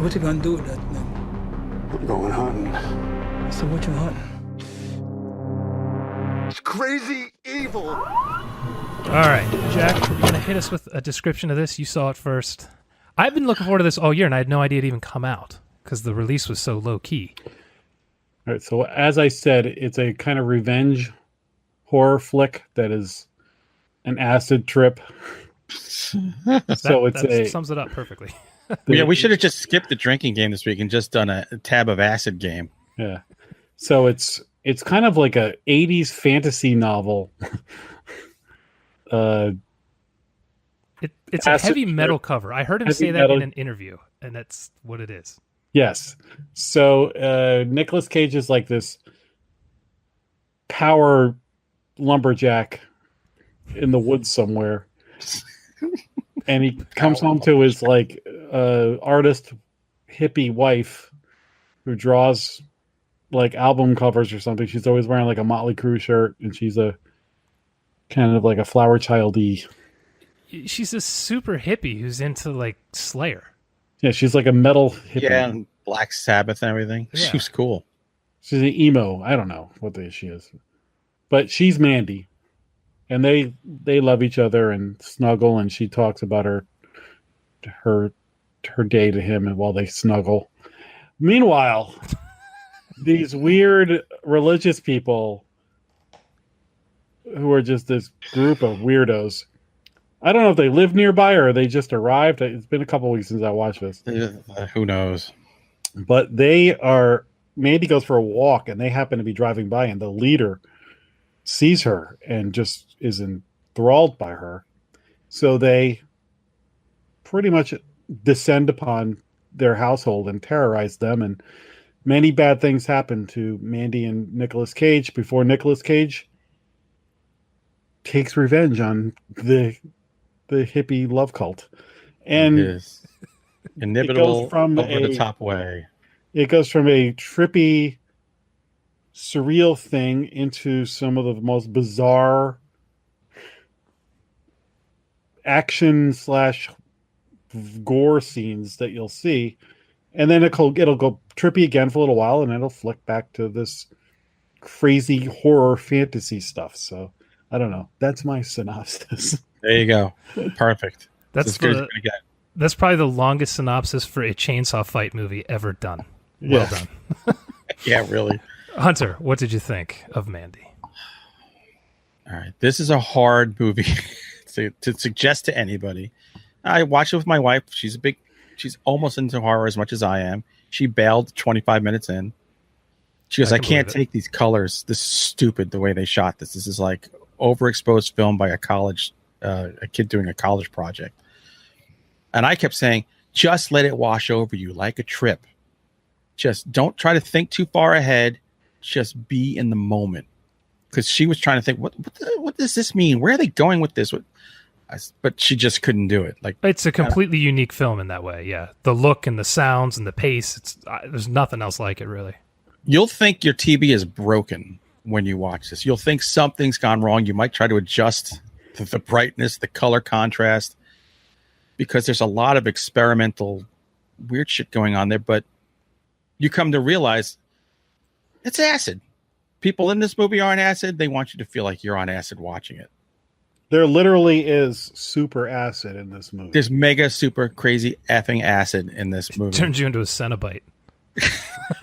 So what you gonna do with that thing? I'm going hunting. So what you hunting? It's crazy evil. All right, Jack, you're going to hit us with a description of this. You saw it first. I've been looking forward to this all year, and I had no idea it even come out because the release was so low-key. All right, so as I said, it's a kind of revenge horror flick that is an acid trip. That sums it up perfectly. Yeah, we should have just skipped the drinking game this week and just done a tab of acid game. Yeah. So it's kind of like a 80s fantasy novel. It's a heavy metal cover. I heard him say that in an interview, and that's what it is. Yes. So Nicolas Cage is like this power lumberjack in the woods somewhere. And he comes home to his like artist hippie wife who draws like album covers or something. She's always wearing like a Motley Crue shirt, and she's a kind of like a flower childy. She's a super hippie who's into like Slayer. Yeah, she's like a metal hippie. Yeah, and Black Sabbath and everything. Yeah. She was cool. She's an emo. I don't know what she is, but she's Mandy, and they love each other and snuggle. And she talks about her day to him, and while they snuggle. Meanwhile, these weird religious people who are just this group of weirdos. I don't know if they live nearby or they just arrived. It's been a couple of weeks since I watched this. Who knows? But Mandy goes for a walk, and they happen to be driving by, and the leader sees her and just is enthralled by her. So they pretty much descend upon their household and terrorize them, and many bad things happen to Mandy and Nicolas Cage before Nicolas Cage takes revenge on the hippie love cult. And his inimitable over the top way. It goes from a trippy, surreal thing into some of the most bizarre action / gore scenes that you'll see. And then it'll go trippy again for a little while, and it'll flick back to this crazy horror fantasy stuff. So I don't know. That's my synopsis. There you go. Perfect. That's probably the longest synopsis for a chainsaw fight movie ever done. Well done. Yeah, really. Hunter, what did you think of Mandy? All right. This is a hard movie to suggest to anybody. I watched it with my wife. She's almost into horror as much as I am. She bailed 25 minutes in. She goes, I can't take these colors. This is stupid the way they shot this. This is like overexposed film by a kid doing a college project. And I kept saying, just let it wash over you like a trip. Just don't try to think too far ahead. Just be in the moment. Because she was trying to think, what does this mean? Where are they going with this? But she just couldn't do it. Like, it's a completely unique film in that way. Yeah, the look and the sounds and the pace. There's nothing else like it, really. You'll think your TV is broken when you watch this. You'll think something's gone wrong. You might try to adjust the brightness, the color contrast, because there's a lot of experimental weird shit going on there. But you come to realize it's acid. People in this movie are on acid. They want you to feel like you're on acid watching it. There literally is super acid in this movie. There's mega super crazy effing acid in this movie. Turns you into a Cenobite.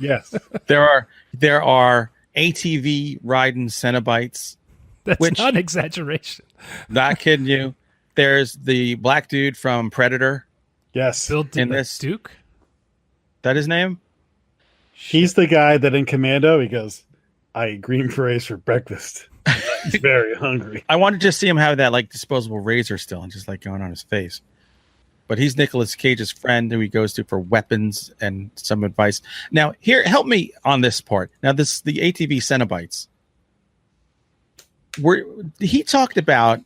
Yes. There are ATV riding Cenobites. That's not an exaggeration. Not kidding you. There's the black dude from Predator. Yes. Bill Duke? That his name? He's the guy that in Commando, he goes, I eat green berets for breakfast. He's very hungry. I want to just see him have that like disposable razor still and just like going on his face. But he's Nicolas Cage's friend who he goes to for weapons and some advice. Now, here, help me on this part. Now, the ATV Cenobites. He talked about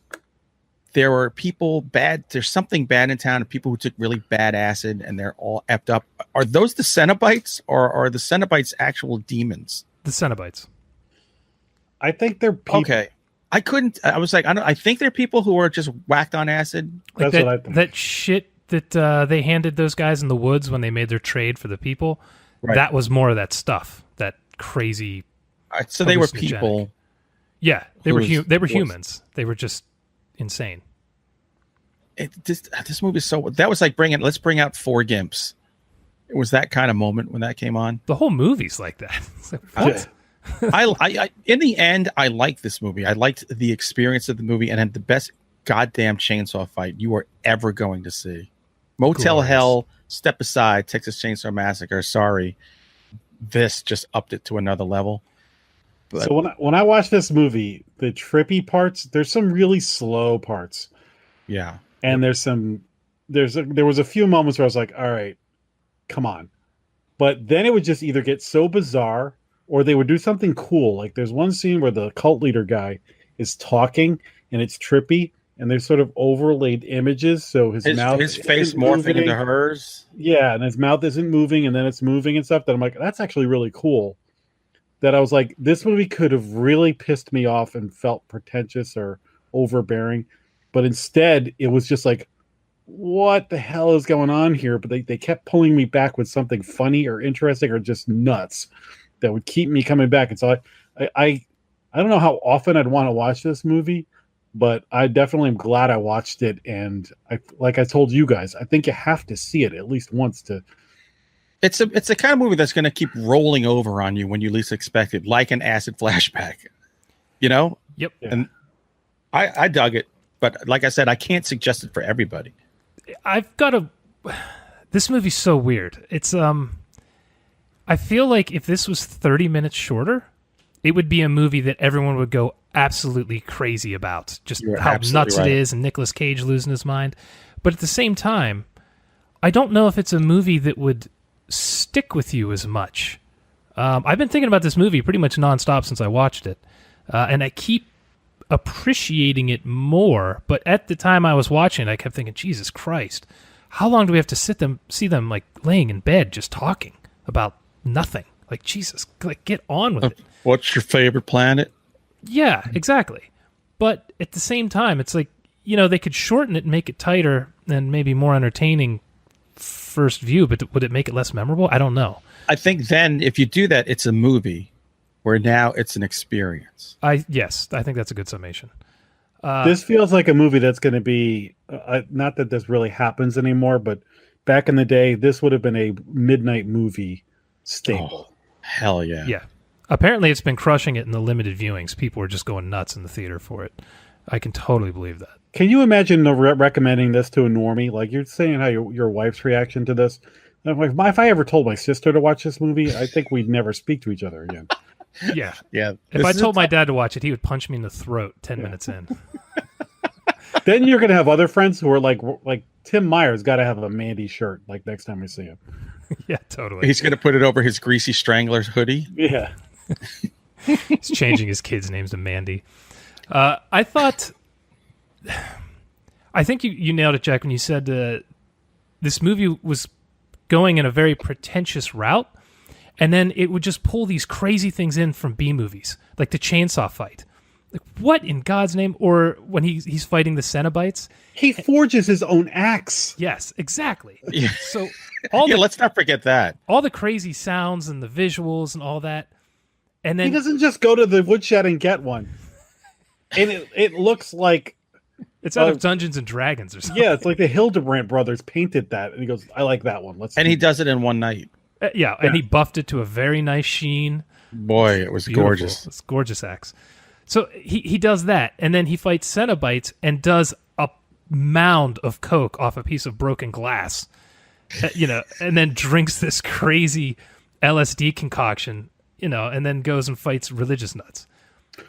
there were people bad. There's something bad in town, and people who took really bad acid, and they're all effed up. Are those the Cenobites, or are the Cenobites actual demons? The Cenobites. I think they're people. Okay. I was like, I think they're people who are just whacked on acid. Like That's what I think. That shit that they handed those guys in the woods when they made their trade for the people, Right. that was more of that stuff, that crazy. So they were hallucinogenic. people. Yeah, they were was- humans. They were just insane. This movie is so. That was like let's bring out 4 Gimps. It was that kind of moment when that came on. The whole movie's like that. It's like, what? I in the end, I liked this movie. I liked the experience of the movie and had the best goddamn chainsaw fight you are ever going to see. Motel Glorious. Hell, Step Aside, Texas Chainsaw Massacre. Sorry, this just upped it to another level. But So when I watch this movie, the trippy parts, there's some really slow parts, yeah, and there was a few moments where I was like, all right, come on. But then it would just either get so bizarre or they would do something cool. Like there's one scene where the cult leader guy is talking and it's trippy and there's sort of overlaid images. So his mouth, his face isn't morphing moving. into hers. Yeah. And his mouth isn't moving and then it's moving and stuff. That I'm like, that's actually really cool. That I was like, this movie could have really pissed me off and felt pretentious or overbearing. But instead it was just like, what the hell is going on here? But they kept pulling me back with something funny or interesting or just nuts that would keep me coming back. And so I don't know how often I'd want to watch this movie, but I definitely am glad I watched it. And like I told you guys, I think you have to see it at least once to. It's a kind of movie that's going to keep rolling over on you when you least expect it, like an acid flashback. You know? Yep. And I dug it, but like I said, I can't suggest it for everybody. I've got a. This movie's so weird. It's I feel like if this was 30 minutes shorter, it would be a movie that everyone would go absolutely crazy about. Just You're how absolutely nuts right. it is, and Nicolas Cage losing his mind. But at the same time, I don't know if it's a movie that would stick with you as much. I've been thinking about this movie pretty much nonstop since I watched it, and I keep appreciating it more. But at the time I was watching it, I kept thinking, Jesus Christ, how long do we have to see them like laying in bed just talking about nothing? Like, Jesus, like, get on with it. What's your favorite planet? Yeah, exactly. But at the same time, it's like, they could shorten it and make it tighter and maybe more entertaining first view, but would it make it less memorable? I don't know. I think then if you do that, it's a movie where now it's an experience. Yes, I think that's a good summation. This feels like a movie that's going to be not that this really happens anymore, but back in the day, this would have been a midnight movie staple. Oh, hell yeah. Yeah. Apparently it's been crushing it in the limited viewings. People were just going nuts in the theater for it. I can totally believe that. Can you imagine recommending this to a normie? Like you're saying how your wife's reaction to this. If I ever told my sister to watch this movie, I think we'd never speak to each other again. Yeah. Yeah. If I told my dad to watch it, he would punch me in the throat 10 minutes in. Then you're going to have other friends who are like Tim Meyer's got to have a Mandy shirt like next time we see him. Yeah, totally. He's going to put it over his Greasy Strangler's hoodie. Yeah. He's changing his kids' names to Mandy. I think you nailed it, Jack, when you said this movie was going in a very pretentious route, and then it would just pull these crazy things in from B movies, like the chainsaw fight. Like, what in God's name? Or when he's fighting the Cenobites. He forges his own axe. Yes, exactly. Yeah. So Let's not forget that. all the crazy sounds and the visuals and all that, and He then doesn't just go to the woodshed and get one. And it looks like it's out of Dungeons and Dragons or something. yeah, it's like the Hildebrandt brothers painted that, and he goes, "I like that one." And he does it in one night. Yeah, and he buffed it to a very nice sheen. Boy, it was Beautiful. gorgeous. It's gorgeous axe. So he does that, and then he fights Cenobites and does a mound of coke off a piece of broken glass, and then drinks this crazy LSD concoction, and then goes and fights religious nuts.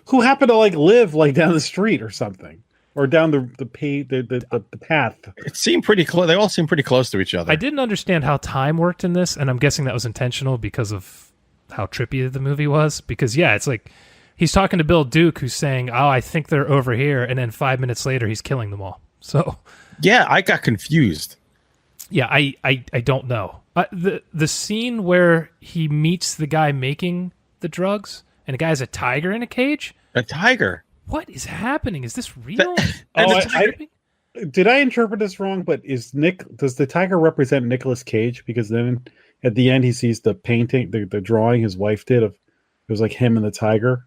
Who happen to live down the street or something, or down the path. It seemed pretty close. They all seemed pretty close to each other. I didn't understand how time worked in this, and I'm guessing that was intentional because of how trippy the movie was. Because it's like he's talking to Bill Duke, who's saying, "Oh, I think they're over here," and then 5 minutes later, he's killing them all. So, yeah, I got confused. yeah, I don't know. The scene where he meets the guy making the drugs, and the guy's a tiger in a cage. A tiger. What is happening? Is this real? And Oh, the tiger, did I interpret this wrong? But does the tiger represent Nicolas Cage? Because then at the end he sees the painting, the drawing his wife did of it was like him and the tiger.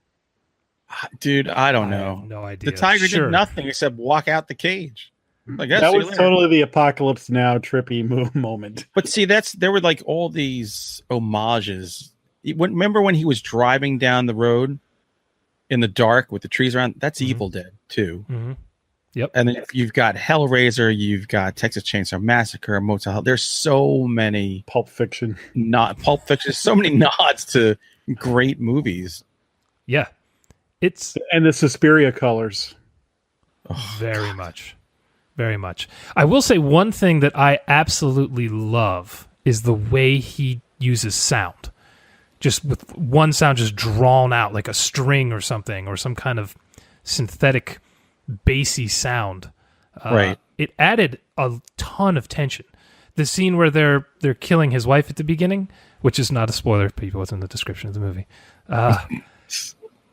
Dude, I don't I know. have no idea. The tiger Sure. did nothing except walk out the cage. Like That was totally the Apocalypse Now trippy moment. But see, there were like all these homages. Remember when he was driving down the road in the dark with the trees around? That's Evil Dead too. Mm-hmm. Yep. And then you've got Hellraiser, you've got Texas Chainsaw Massacre, Motel Hell. There's so many Pulp Fiction. Pulp Fiction. So many nods to great movies. Yeah. And the Suspiria colors. Very much. Very much. I will say one thing that I absolutely love is the way he uses sound. Just with one sound just drawn out like a string or something, or some kind of synthetic bassy sound. Right. It added a ton of tension. The scene where they're killing his wife at the beginning, which is not a spoiler, people, it's in the description of the movie.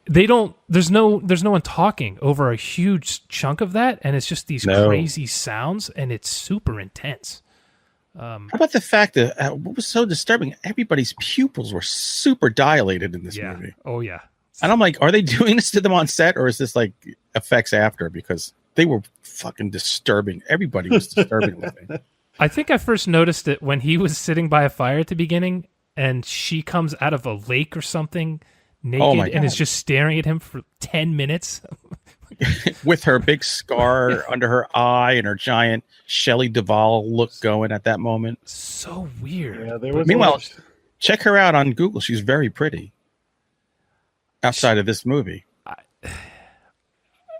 There's no one talking over a huge chunk of that, and it's just these crazy sounds, and it's super intense. How about the fact that what was so disturbing? Everybody's pupils were super dilated in this movie. Oh yeah. And I'm like, are they doing this to them on set, or is this like effects after? Because they were fucking disturbing. Everybody was disturbing with me. I think I first noticed it when he was sitting by a fire at the beginning, and she comes out of a lake or something naked and is just staring at him for 10 minutes. With her big scar under her eye and her giant Shelley Duvall look going at that moment. So weird. Yeah, there was Meanwhile, check her out on Google. She's very pretty. Outside of this movie.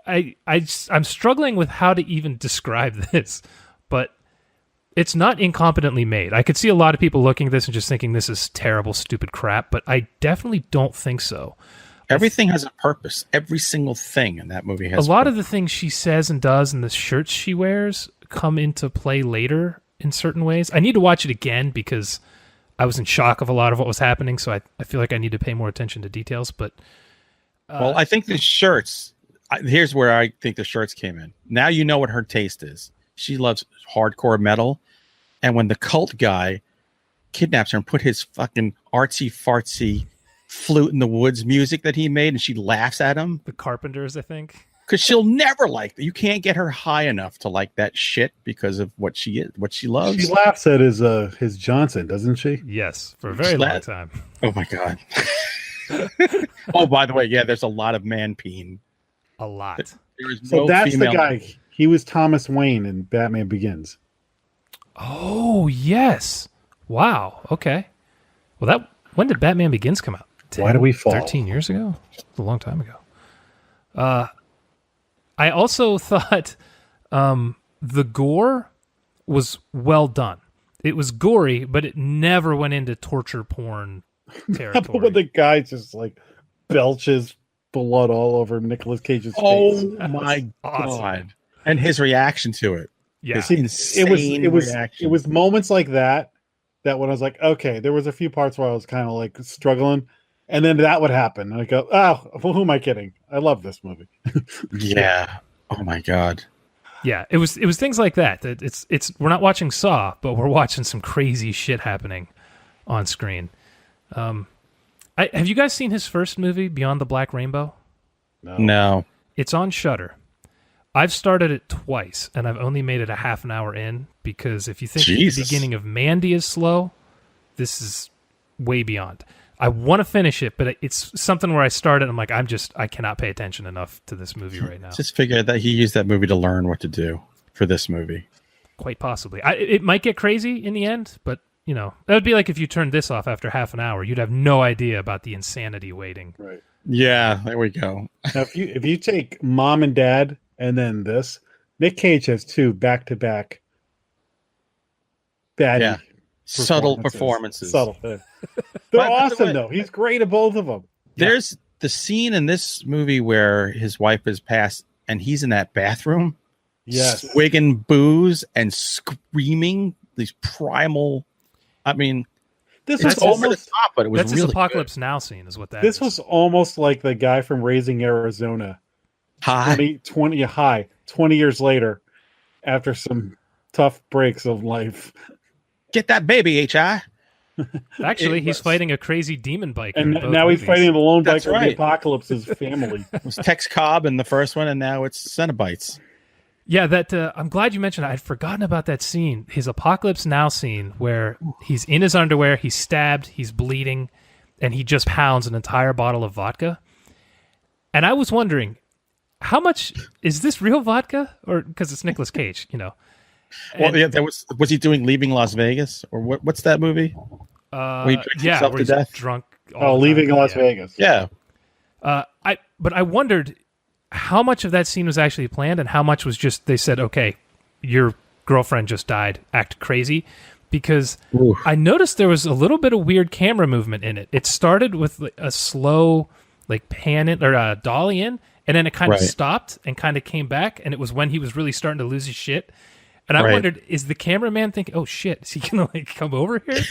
I'm struggling with how to even describe this, but it's not incompetently made. I could see a lot of people looking at this and just thinking this is terrible, stupid crap, but I definitely don't think so. Everything has a purpose. Every single thing in that movie has a lot of the things she says and does and the shirts she wears come into play later in certain ways. I need to watch it again because I was in shock of a lot of what was happening, so I feel like I need to pay more attention to details. But well, I think the shirts, here's where I think the shirts came in. Now you know what her taste is. She loves hardcore metal, and when the cult guy kidnaps her and put his fucking artsy-fartsy flute in the woods music that he made, and she laughs at him. The Carpenters, I think. Because she'll never like that. You can't get her high enough to like that shit because of what she is, what she loves. She laughs at his Johnson, doesn't she? Yes, for a very long time. Oh my god. Oh, by the way, yeah, there's a lot of man peeing. A lot. There is So no that's female. the guy. He was Thomas Wayne in Batman Begins. Oh yes! Wow. Okay. Well, when did Batman Begins come out? Why do we fall? 13 years ago. It's a long time ago. I also thought the gore was well done. It was gory, but it never went into torture porn territory. When the guy just like belches blood all over Nicolas Cage's face. Oh my awesome. god! And his reaction to it. Yeah. His insane reaction. It was moments like that when I was like, okay, there was a few parts where I was kind of like struggling, and then that would happen, and I go, oh, well, who am I kidding? I love this movie. Yeah. Oh my god. Yeah, it was things like that. It's we're not watching Saw, but we're watching some crazy shit happening on screen. Have you guys seen his first movie, Beyond the Black Rainbow? No. It's on Shudder. I've started it twice, and I've only made it a half an hour in, because if you think the beginning of Mandy is slow, this is way beyond. I want to finish it, but it's something where I started, I'm like, I cannot pay attention enough to this movie right now. Just figured that he used that movie to learn what to do for this movie. Quite possibly. It might get crazy in the end, but, that would be like if you turned this off after half an hour. You'd have no idea about the insanity waiting. Right. Yeah, there we go. Now, if you take Mom and Dad and then this, Nick Cage has two back-to-back baddie subtle performances. Subtle. They're awesome, though. He's great at both of them. There's the scene in this movie where his wife has passed and he's in that bathroom, swigging booze and screaming these primal. I mean, this was was over the top, but it was that's really his Apocalypse good. Now scene, is what that This is. was almost like the guy from Raising Arizona. High. 20 years later. after some tough breaks of life. Get that baby, HI. Actually, he's fighting a crazy demon biker. And in both now he's movies. fighting the lone That's biker of right. the Apocalypse's family. It was Tex Cobb in the first one, and now it's Cenobites. Yeah, that I'm glad you mentioned that. I'd forgotten about that scene, his Apocalypse Now scene, where he's in his underwear, he's stabbed, he's bleeding, and he just pounds an entire bottle of vodka. And I was wondering, how much is this real vodka, or because it's Nicolas Cage, you know? Well, yeah, was he doing Leaving Las Vegas, or what's that movie? Where he drinks himself where to he's death? drunk. Oh, leaving Las Vegas. Yeah. But I wondered how much of that scene was actually planned and how much was just they said, okay, your girlfriend just died, act crazy. Because Oof. I noticed there was a little bit of weird camera movement in it. It started with a slow pan in, or dolly in, and then it kind of stopped and kind of came back, and it was when he was really starting to lose his shit. And I wondered, is the cameraman thinking, oh shit, is he gonna come over here?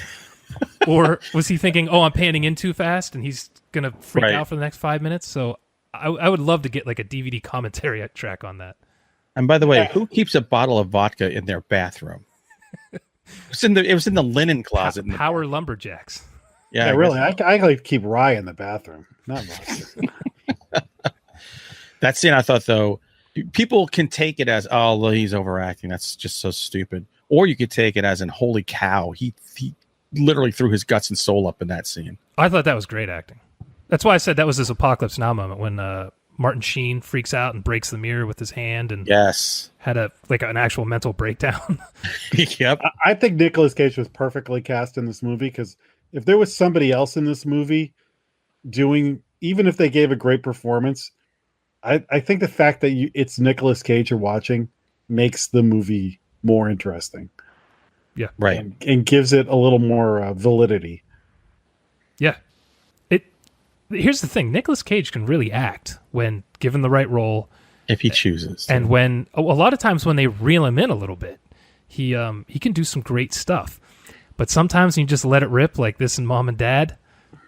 Or was he thinking, oh, I'm panning in too fast and he's gonna freak out for the next 5 minutes? So I would love to get a DVD commentary track on that. And by the way, who keeps a bottle of vodka in their bathroom? It was in the linen closet. Power lumberjacks. Yeah, really. I like keep rye in the bathroom, not vodka. That scene, I thought, though, people can take it as, oh, well, he's overacting. That's just so stupid. Or you could take it as in, holy cow, he literally threw his guts and soul up in that scene. I thought that was great acting. That's why I said that was his Apocalypse Now moment when Martin Sheen freaks out and breaks the mirror with his hand and had an actual mental breakdown. Yep. I think Nicolas Cage was perfectly cast in this movie because if there was somebody else in this movie doing, even if they gave a great performance, I think the fact that it's Nicolas Cage you're watching makes the movie more interesting. Yeah. Right. And gives it a little more validity. Yeah. Here's the thing. Nicolas Cage can really act when given the right role. If he chooses. And when a lot of times when they reel him in a little bit, he can do some great stuff. But sometimes you just let it rip like this in Mom and Dad.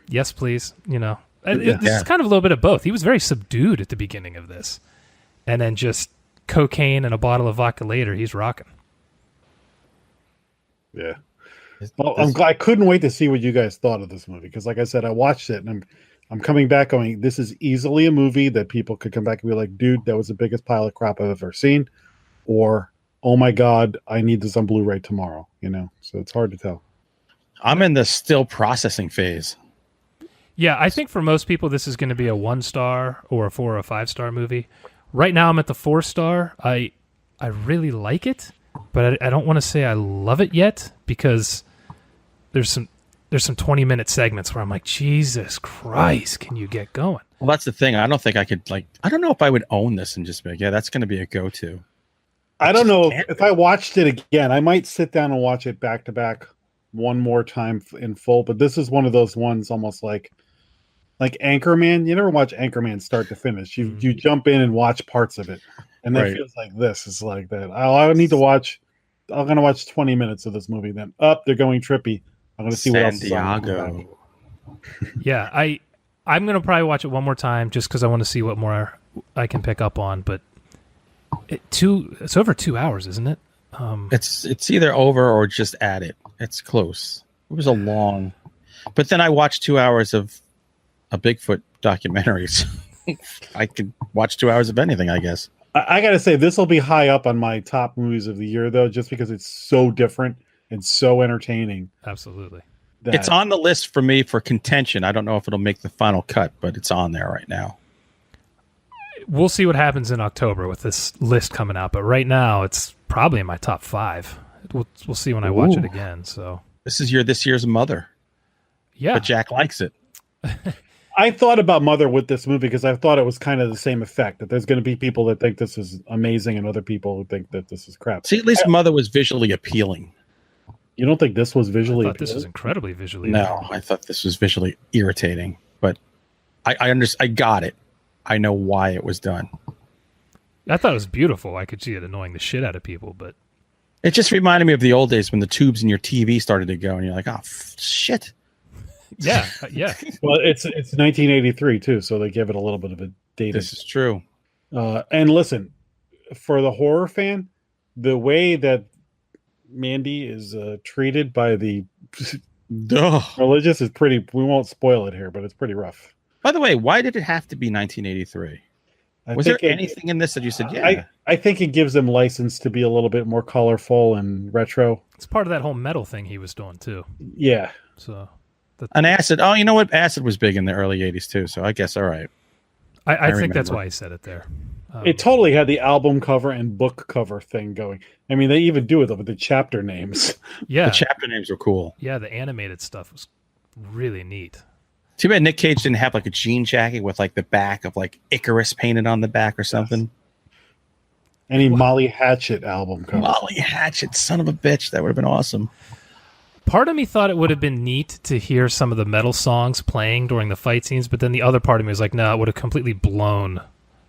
Yes, please. You know. This is kind of a little bit of both. He was very subdued at the beginning of this. And then just cocaine and a bottle of vodka later, he's rocking. Yeah. Well, I couldn't wait to see what you guys thought of this movie because, like I said, I watched it and I'm coming back going, this is easily a movie that people could come back and be like, dude, that was the biggest pile of crap I've ever seen. Or, oh my God, I need this on Blu-ray tomorrow, you know? So it's hard to tell. I'm in the still processing phase. Yeah, I think for most people, this is going to be a 1-star or a 4 or a 5-star movie. Right now, I'm at the 4-star. I really like it, but I don't want to say I love it yet because there's some 20-minute segments where I'm like, Jesus Christ, can you get going? Well, that's the thing. I don't think I could I don't know if I would own this and just be like, yeah, that's going to be a go-to. I don't know if I watched it again, I might sit down and watch it back to back one more time in full. But this is one of those ones almost like Anchorman. You never watch Anchorman start to finish. You jump in and watch parts of it, and then it feels like this is like that. I need to watch. I'm going to watch 20 minutes of this movie. Then they're going trippy. I'm going to see what else is on. Yeah, I'm going to probably watch it one more time just because I want to see what more I can pick up on. But it's over 2 hours, isn't it? It's either over or just at it. It's close. It was a long, but then I watched 2 hours of a Bigfoot documentary. So I could watch 2 hours of anything, I guess. I got to say, this will be high up on my top movies of the year, though, just because it's so different and so entertaining. Absolutely. It's on the list for me for contention. I don't know if it'll make the final cut, but it's on there right now. We'll see what happens in October with this list coming out, but right now it's probably in my top 5. We'll see when I watch it again. So this is this year's Mother. Yeah, but Jack likes it. I thought about Mother with this movie because I thought it was kind of the same effect, that there's going to be people that think this is amazing and other people who think that this is crap. See, at least Mother was visually appealing. You don't think this was visually appealing? This is incredibly visually appealing. I thought this was visually irritating, but I got it. I know why it was done. I thought it was beautiful. I could see it annoying the shit out of people, but it just reminded me of the old days when the tubes in your TV started to go and you're like, oh, shit. Yeah. Well, it's 1983 too, so they give it a little bit of a dated. This is true. And listen, for the horror fan, the way that Mandy is treated by the Duh. religious is pretty. We won't spoil it here, but it's pretty rough. By the way, why did it have to be 1983? Was there anything in this that you said, yeah? I think it gives them license to be a little bit more colorful and retro. It's part of that whole metal thing he was doing too. Yeah. So, An acid. Oh, you know what? Acid was big in the early 80s too, so I guess all right. I think that's why he said it there. It totally had the album cover and book cover thing going. I mean, they even do it with the chapter names. Yeah. The chapter names were cool. Yeah, the animated stuff was really neat. Too bad Nick Cage didn't have like a jean jacket with like the back of like Icarus painted on the back or something. Any Molly Hatchet album cover. Molly Hatchet, son of a bitch. That would have been awesome. Part of me thought it would have been neat to hear some of the metal songs playing during the fight scenes, but then the other part of me was like, no, it would have completely blown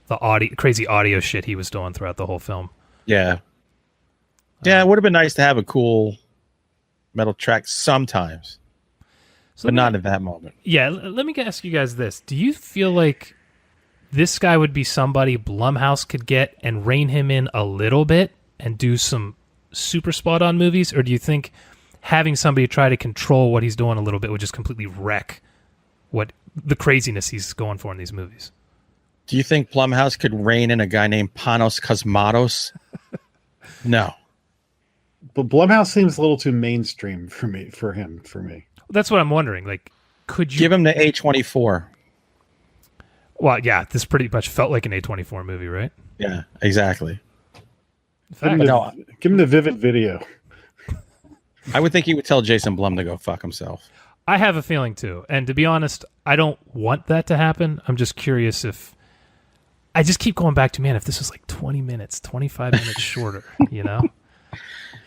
the crazy audio shit he was doing throughout the whole film. Yeah. Yeah, it would have been nice to have a cool metal track sometimes. But not at that moment. Yeah, let me ask you guys this. Do you feel like this guy would be somebody Blumhouse could get and rein him in a little bit and do some super spot-on movies? Or do you think having somebody try to control what he's doing a little bit would just completely wreck what the craziness he's going for in these movies? Do you think Blumhouse could rein in a guy named Panos Cosmatos? No. But Blumhouse seems a little too mainstream for me. That's what I'm wondering. Like, could you give him the A24? Well, yeah, this pretty much felt like an A24 movie, right? Yeah, exactly. Give him the Vivid Video. I would think he would tell Jason Blum to go fuck himself. I have a feeling too. And to be honest, I don't want that to happen. I'm just curious if I just keep going back to, man, if this was like 20 minutes, 25 minutes shorter, you know?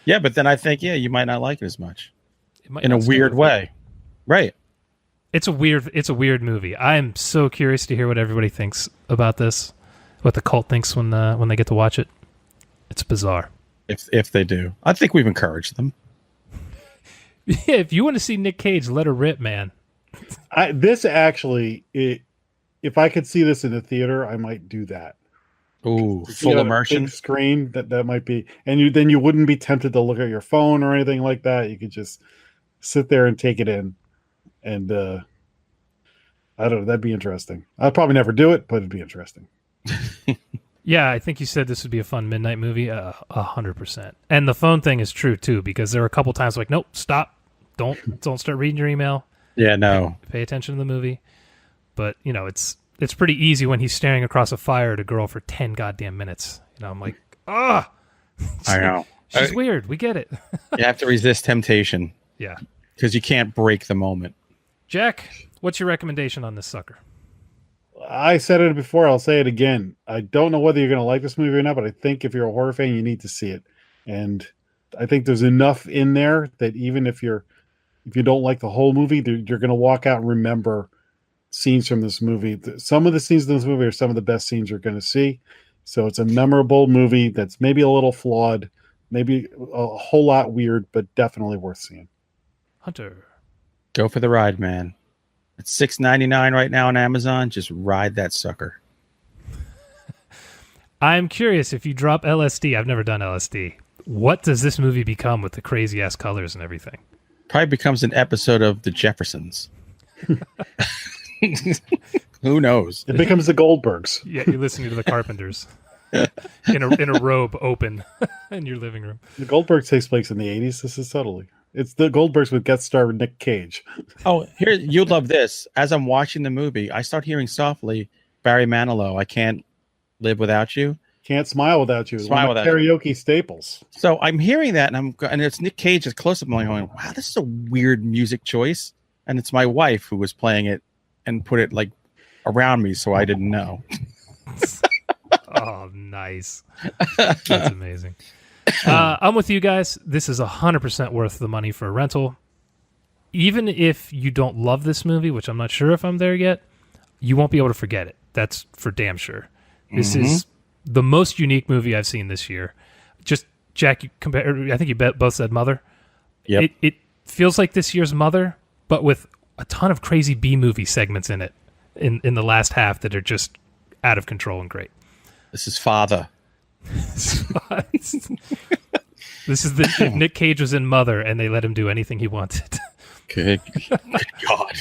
Yeah, but then I think, you might not like it as much. In a not weird way. Right. It's a weird movie. I am so curious to hear what everybody thinks about this, what the cult thinks when they get to watch it. It's bizarre. If they do. I think we've encouraged them. Yeah, if you want to see Nick Cage, let her rip, man. If I could see this in a theater, I might do that. Ooh, full immersion. Big screen, that might be, and then you wouldn't be tempted to look at your phone or anything like that. You could just sit there and take it in, and I don't know. That'd be interesting. I'd probably never do it, but it'd be interesting. Yeah, I think you said this would be a fun midnight movie. 100%. And the phone thing is true too, because there were a couple times like, nope, stop, don't start reading your email. Yeah, no. Pay attention to the movie. But it's pretty easy when he's staring across a fire at a girl for 10 goddamn minutes. I'm like, I know. She's weird. We get it. You have to resist temptation. Yeah. Because you can't break the moment. Jack, what's your recommendation on this sucker? I said it before. I'll say it again. I don't know whether you're going to like this movie or not, but I think if you're a horror fan, you need to see it. And I think there's enough in there that even if you don't like the whole movie, you're going to walk out and remember scenes from this movie. Some of the scenes in this movie are some of the best scenes you're going to see. So it's a memorable movie that's maybe a little flawed, maybe a whole lot weird, but definitely worth seeing. Hunter. Go for the ride, man. It's $6.99 right now on Amazon. Just ride that sucker. I'm curious, if you drop LSD, I've never done LSD, what does this movie become with the crazy ass colors and everything? Probably becomes an episode of The Jeffersons. Who knows? It becomes the Goldbergs. Yeah, you're listening to the Carpenters in a robe open in your living room. The Goldbergs takes place in the 80s. This is totally. It's the Goldbergs with guest star Nick Cage. Oh, here, you'll love this. As I'm watching the movie, I start hearing softly Barry Manilow, I Can't Live Without You. Can't Smile Without You. Smile Without karaoke staples. So I'm hearing that, and it's Nick Cage is close up. I'm going, wow, this is a weird music choice. And it's my wife who was playing it and put it like around me, so I didn't know. Oh, nice. That's amazing. I'm with you guys. This is 100% worth the money for a rental. Even if you don't love this movie, which I'm not sure if I'm there yet, you won't be able to forget it. That's for damn sure. This is the most unique movie I've seen this year. Just, Jack, I think you both said Mother. Yep. It feels like this year's Mother, but with a ton of crazy B-movie segments in it in the last half that are just out of control and great. This is Father. This is if Nick Cage was in Mother and they let him do anything he wanted. Good God.